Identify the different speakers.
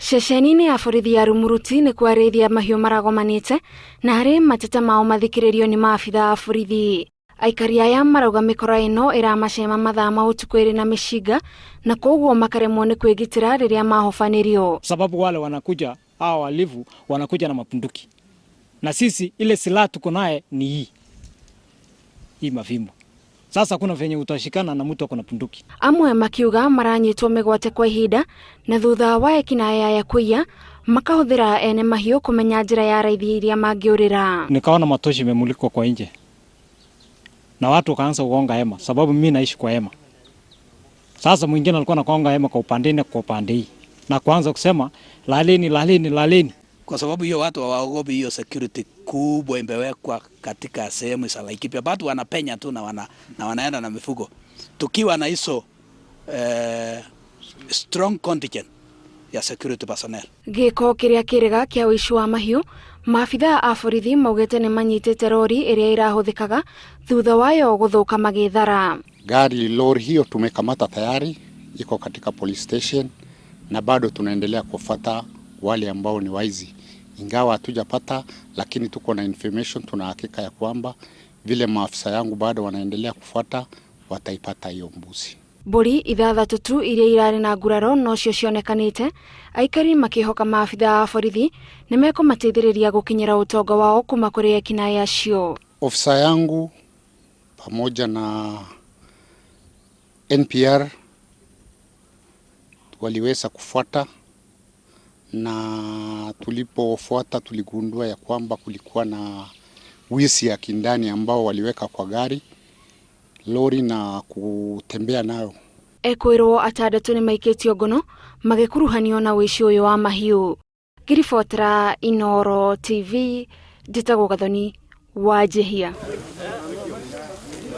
Speaker 1: Ceceni-inĩ ya borithi ya Rumuruti nĩ kwarĩithia mahiũ maragomanĩte na harĩ mateta mao mathikĩrĩrio nĩ maabitha a borithi. Aikari aya marauga mĩkora ĩno ĩramacema mathaa ma ũtukũ ĩrĩ na mĩcinga na koguo makaremwo nĩ kwĩgitĩra rĩrĩa mahobanĩrio.
Speaker 2: Sababu wale wanakuja hao walivu wanakuja na mapunduki. Na sisi ile silaha tuko naye ni hii mafimbo. Sasa kuna venye utashikana na mtu akona punduki. Amwe makiuga maranyitwo mĩgwate kwa ihinda na thutha wa Ekinai ya kuiya makahũthĩra ene mahiũ kũmenya njĩra ya raithi iria mangĩũrĩra. Nikaona matoshi memulikwa kwa nje. Na watu wakaanza kugonga hema sababu mimi naishi kwa hema. Sasa mwingine alikuwa anagonga hema kwa upande na kwa upande hii. Na kuanza kusema laleni.
Speaker 3: Kwa sababu hiyo watu hawaogopi hiyo security kubwa imewekwa katika sehemu za Laikipia. Watu wanapenya tu na wanaenda na mifugo. Tukiwa na hizo strong contingent ya security personnel. Gĩko kĩrĩa kĩrega kĩa ũici wa mahiũ, maabitha a borithi maugĩte nĩ manyitĩte lori ĩrĩa irahũthĩkaga thutha wayo gũthũka magĩthara.
Speaker 4: Gari lori hiyo tumekamata tayari, iko katika police station na bado tunaendelea kufuata wale ambao ni waizi. Ingawa hatujapata, lakini tuko na information, tuna hakika ya kwamba vile maafisa yangu bado wanaendelea kufuata wataipata hiyo mbuzi. Mburi ithathatũ tu iria irarĩ na nguraro nocio cionekanĩte. Aikari makihoka maabitha a borithi nĩmekũmateithĩrĩria gũkinyĩra ũtonga wao kuma kũrĩ Ekinai acio. Ofisa yangu pamoja na NPR waliweza kufuata, na tulipofuata tuligundua ya kwamba kulikuwa na wizi ya kindani ambao waliweka kwa gari lori na kutembea nayo. Ekwirwo atandatu nĩ maikĩtio ngono magĩkuruhanio na ũici ũyũ wa mahiũ. Ngiribotera Inooro TV, Njĩtagwo Gathoni wa Jehia.